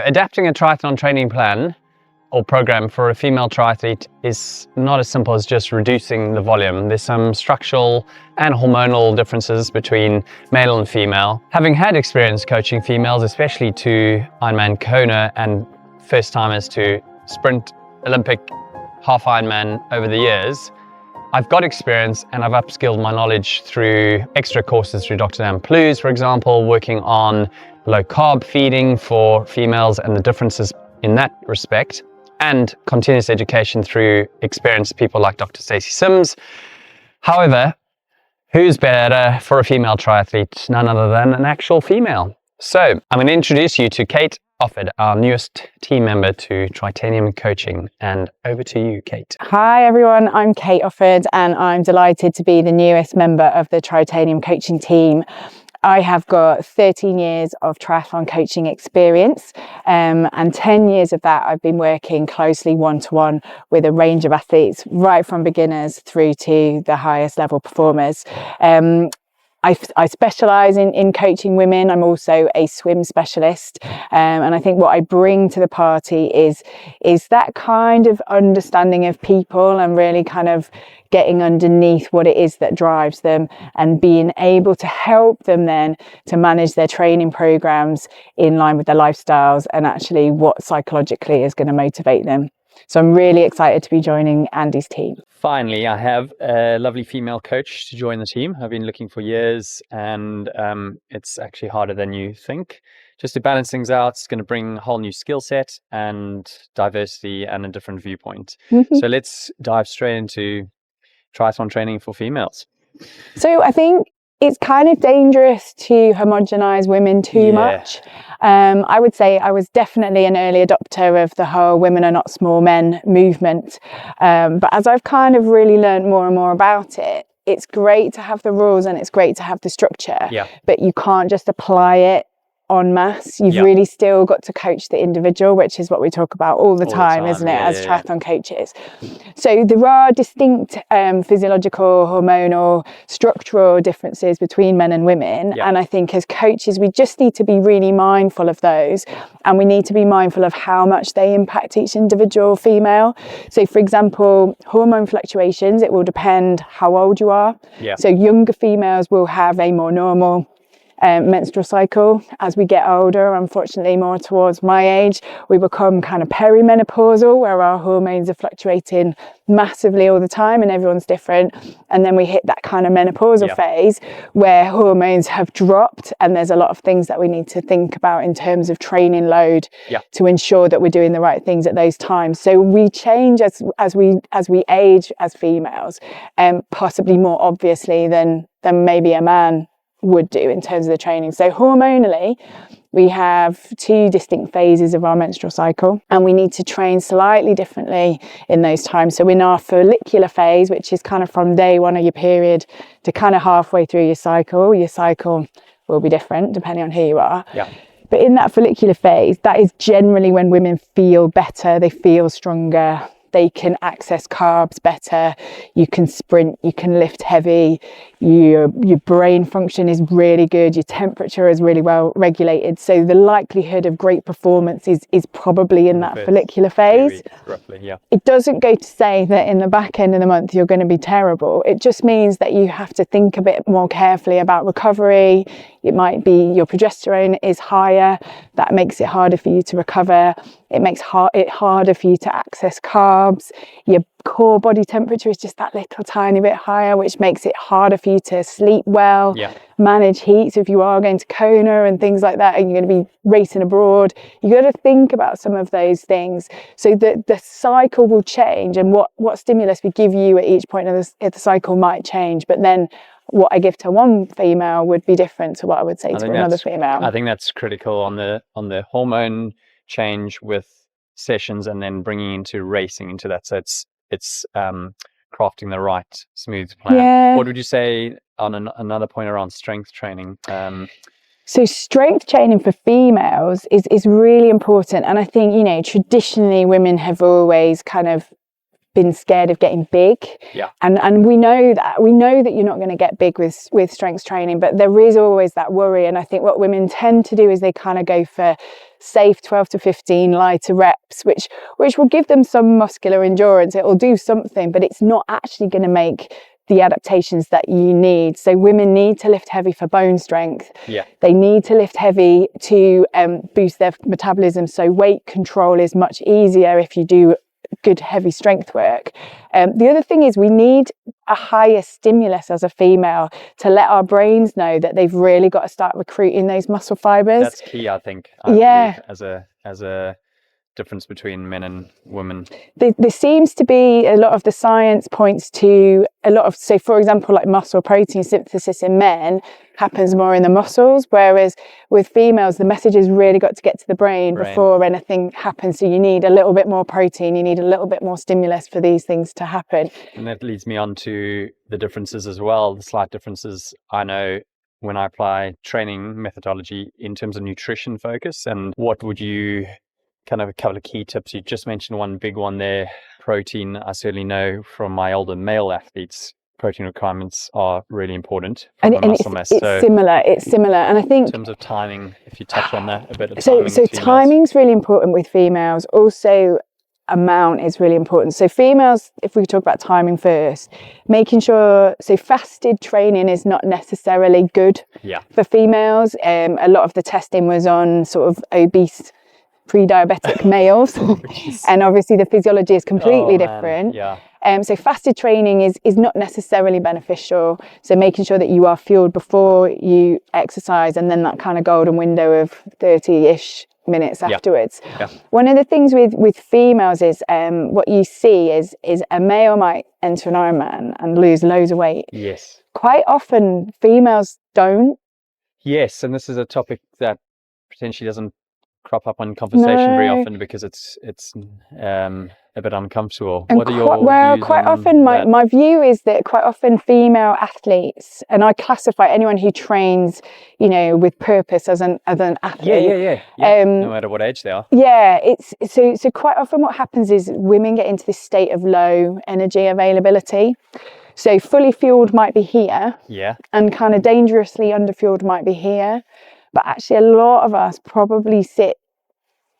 adapting a triathlon training plan or program for a female triathlete is not as simple as just reducing the volume. There's some structural and hormonal differences between male and female. Having had experience coaching females, especially to Ironman Kona and first timers to sprint Olympic half Ironman over the years, I've got experience and I've upskilled my knowledge through extra courses through Dr. Dan Plews, for example, working on low carb feeding for females and the differences in that respect, and continuous education through experienced people like Dr. Stacey Sims. However, who's better for a female triathlete? None other than an actual female. So I'm going to introduce you to Kate Offford, our newest team member to Tritanium Coaching. And over to you, Kate. Hi everyone, I'm Kate Offford and I'm delighted to be the newest member of the Tritanium Coaching team. I have got 13 years of triathlon coaching experience, and 10 years of that I've been working closely one-to-one with a range of athletes, right from beginners through to the highest level performers. I specialise in coaching women. I'm also a swim specialist, and I think what I bring to the party is that kind of understanding of people and really kind of getting underneath what it is that drives them and being able to help them then to manage their training programs in line with their lifestyles and actually what psychologically is going to motivate them. So I'm really excited to be joining Andy's team. Finally, I have a lovely female coach to join the team. I've been looking for years, and it's actually harder than you think. Just to balance things out, it's going to bring a whole new skill set and diversity and a different viewpoint. So let's dive straight into triathlon training for females. So I think it's kind of dangerous to homogenize women too much. I would say I was definitely an early adopter of the whole women are not small men movement. But as I've kind of really learned more and more about it, it's great to have the rules and it's great to have the structure, but you can't just apply it en masse. You've really still got to coach the individual, which is what we talk about all the time, isn't it, as triathlon coaches. So there are distinct physiological, hormonal, structural differences between men and women. And I think as coaches, we just need to be really mindful of those. And we need to be mindful of how much they impact each individual female. So for example, hormone fluctuations, it will depend how old you are. So younger females will have a more normal menstrual cycle. As we get older, unfortunately more towards my age, we become kind of perimenopausal, where our hormones are fluctuating massively all the time and everyone's different. And then we hit that kind of menopausal phase where hormones have dropped, and there's a lot of things that we need to think about in terms of training load to ensure that we're doing the right things at those times. So we change as we age as females, possibly more obviously than maybe a man would do in terms of the training. So hormonally, we have two distinct phases of our menstrual cycle, and we need to train slightly differently in those times. So in our follicular phase, which is kind of from day one of your period to kind of halfway through your cycle will be different depending on who you are. But in that follicular phase, that is generally when women feel better, they feel stronger, they can access carbs better, you can sprint, you can lift heavy, your brain function is really good, your temperature is really well regulated. So the likelihood of great performance is probably in that follicular phase. Roughly, It doesn't go to say that in the back end of the month you're going to be terrible. It just means that you have to think a bit more carefully about recovery. It might be your progesterone is higher, that makes it harder for you to recover. It makes it harder for you to access carbs. Your core body temperature is just that little tiny bit higher, which makes it harder for you to sleep well, manage heat. So if you are going to Kona and things like that, and you're going to be racing abroad, you got to think about some of those things. So the cycle will change, and what stimulus we give you at each point of the cycle might change. But then what I give to one female would be different to what I would say to another female. I think that's critical on the hormone change with sessions, and then bringing into racing into that. So it's crafting the right smooth plan. What would you say on another point around strength training? So strength training for females is really important. And I think, traditionally women have always kind of been scared of getting big. Yeah. And we know that you're not going to get big with strength training, but there is always that worry. And I think what women tend to do is they kind of go for safe 12 to 15 lighter reps, which will give them some muscular endurance. It will do something, but it's not actually going to make the adaptations that you need. So women need to lift heavy for bone strength. Yeah. They need to lift heavy to boost their metabolism. So weight control is much easier if you do good heavy strength work. The other thing is we need a higher stimulus as a female to let our brains know that they've really got to start recruiting those muscle fibers. That's key, I think. I believe, as a difference between men and women. There seems to be a lot of the science points to a lot of, so for example, like muscle protein synthesis in men happens more in the muscles, whereas with females, the message has really got to get to the brain before anything happens. So you need a little bit more protein, you need a little bit more stimulus for these things to happen. And that leads me on to the differences as well, the slight differences I know when I apply training methodology in terms of nutrition focus. And what would you kind of a couple of key tips? You just mentioned one big one there, protein. I certainly know from my older male athletes, protein requirements are really important for muscle mass. It's similar. And I think in terms of timing, if you touch on that a bit. So timing's really important with females. Also, amount is really important. So females, if we talk about timing first, making sure, so fasted training is not necessarily good for females. A lot of the testing was on sort of obese pre-diabetic males and obviously the physiology is completely different. So fasted training is not necessarily beneficial. So making sure that you are fueled before you exercise, and then that kind of golden window of 30-ish minutes afterwards. One of the things with females is what you see is a male might enter an Ironman and lose loads of weight. Yes. Quite often females don't. Yes, and this is a topic that potentially doesn't crop up on conversation very often because it's a bit uncomfortable. And what are your views quite on often that? my view is that quite often female athletes, and I classify anyone who trains, with purpose as an athlete. No matter what age they are. It's so quite often what happens is women get into this state of low energy availability. So fully fueled might be here, and kind of dangerously underfueled might be here. But actually a lot of us probably sit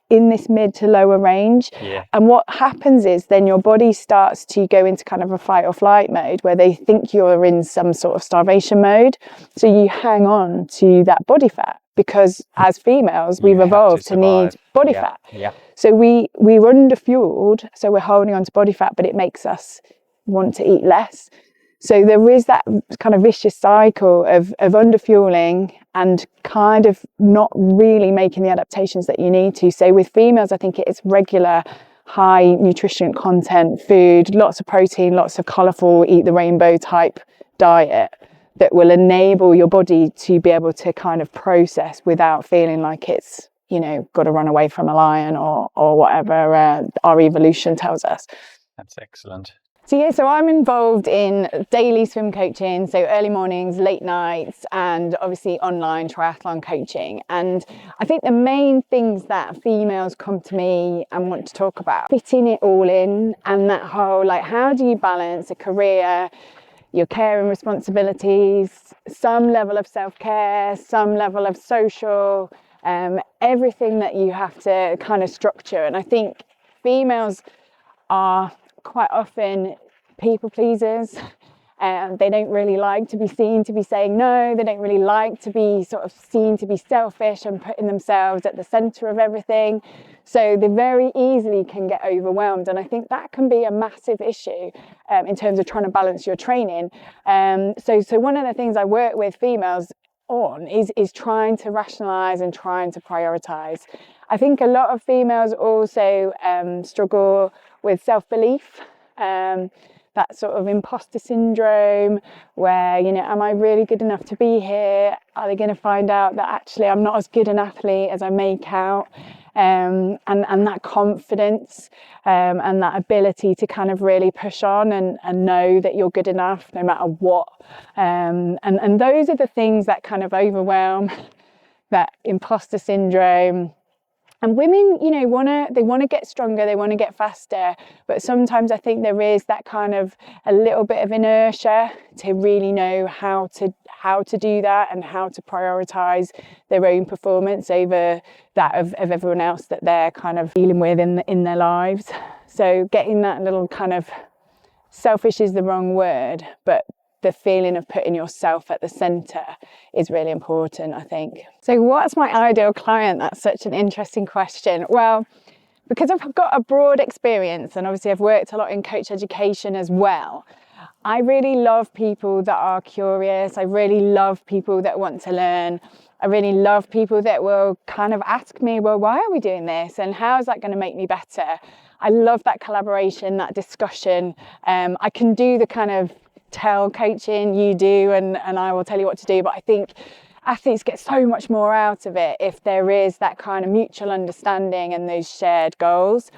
in this mid to lower range. And what happens is then your body starts to go into kind of a fight or flight mode where they think you're in some sort of starvation mode. So you hang on to that body fat because as females, we've evolved to need body fat. So we're underfueled, so we're holding on to body fat, but it makes us want to eat less. So there is that kind of vicious cycle of underfueling and kind of not really making the adaptations that you need to. So with females, I think it's regular high nutrition content food, lots of protein, lots of colourful, eat the rainbow type diet that will enable your body to be able to kind of process without feeling like it's, got to run away from a lion or whatever our evolution tells us. That's excellent. So I'm involved in daily swim coaching, so early mornings, late nights, and obviously online triathlon coaching. And I think the main things that females come to me and want to talk about, fitting it all in, and that whole, how do you balance a career, your care and responsibilities, some level of self-care, some level of social, everything that you have to kind of structure. And I think females are quite often people pleasers. They don't really like to be seen to be saying no. They don't really like to be sort of seen to be selfish and putting themselves at the center of everything. So they very easily can get overwhelmed. And I think that can be a massive issue in terms of trying to balance your training. So one of the things I work with females on is trying to rationalize and trying to prioritize. I think a lot of females also struggle with self-belief, that sort of imposter syndrome where, am I really good enough to be here? Are they going to find out that actually I'm not as good an athlete as I make out? And that confidence and that ability to kind of really push on and know that you're good enough no matter what. And those are the things that kind of overwhelm that imposter syndrome, And women, you know, they want to get stronger, they want to get faster, but sometimes I think there is that kind of a little bit of inertia to really know how to do that and how to prioritize their own performance over that of everyone else that they're kind of dealing with in their lives. So getting that little kind of, selfish is the wrong word, but the feeling of putting yourself at the centre is really important, I think. So what's my ideal client? That's such an interesting question. Well, because I've got a broad experience and obviously I've worked a lot in coach education as well, I really love people that are curious. I really love people that want to learn. I really love people that will kind of ask me, well, why are we doing this? And how is that going to make me better? I love that collaboration, that discussion. I can do the kind of tell coaching, you do, and I will tell you what to do. But I think athletes get so much more out of it if there is that kind of mutual understanding and those shared goals.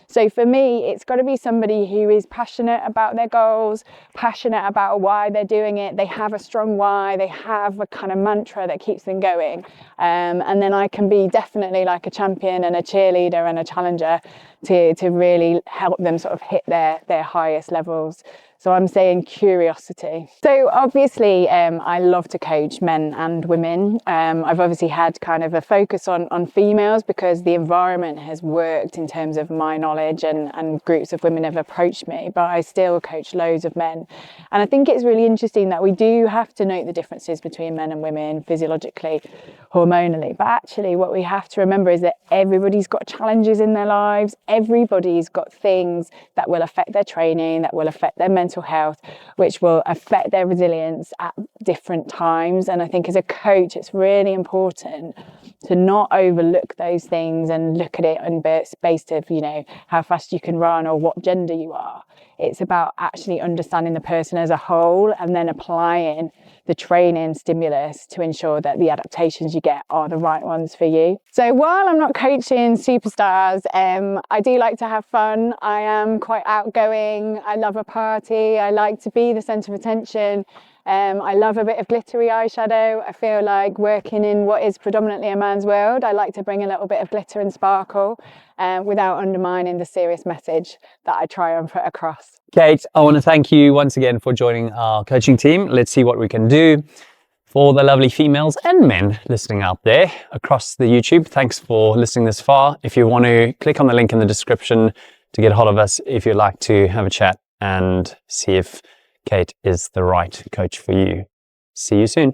So for me, it's got to be somebody who is passionate about their goals, passionate about why they're doing it. They have a strong why, they have a kind of mantra that keeps them going. And then I can be definitely like a champion and a cheerleader and a challenger to really help them sort of hit their highest levels. So I'm saying curiosity. So obviously I love to coach men and women. I've obviously had kind of a focus on females because the environment has worked in terms of my knowledge and groups of women have approached me, but I still coach loads of men. And I think it's really interesting that we do have to note the differences between men and women physiologically, hormonally. But actually what we have to remember is that everybody's got challenges in their lives. Everybody's got things that will affect their training, that will affect their mental health, which will affect their resilience at different times. And I think as a coach, it's really important to not overlook those things and look at it on based of, you know, how fast you can run or what gender you are. It's about actually understanding the person as a whole and then applying the training stimulus to ensure that the adaptations you get are the right ones for you. So while I'm not coaching superstars, I do like to have fun. I am quite outgoing. I love a party. I like to be the centre of attention. I love a bit of glittery eyeshadow. I feel like working in what is predominantly a man's world, I like to bring a little bit of glitter and sparkle without undermining the serious message that I try and put across. Kate, I want to thank you once again for joining our coaching team. Let's see what we can do for the lovely females and men listening out there across the YouTube. Thanks for listening this far. If you want to click on the link in the description to get a hold of us, if you'd like to have a chat and see if Kate is the right coach for you. See you soon.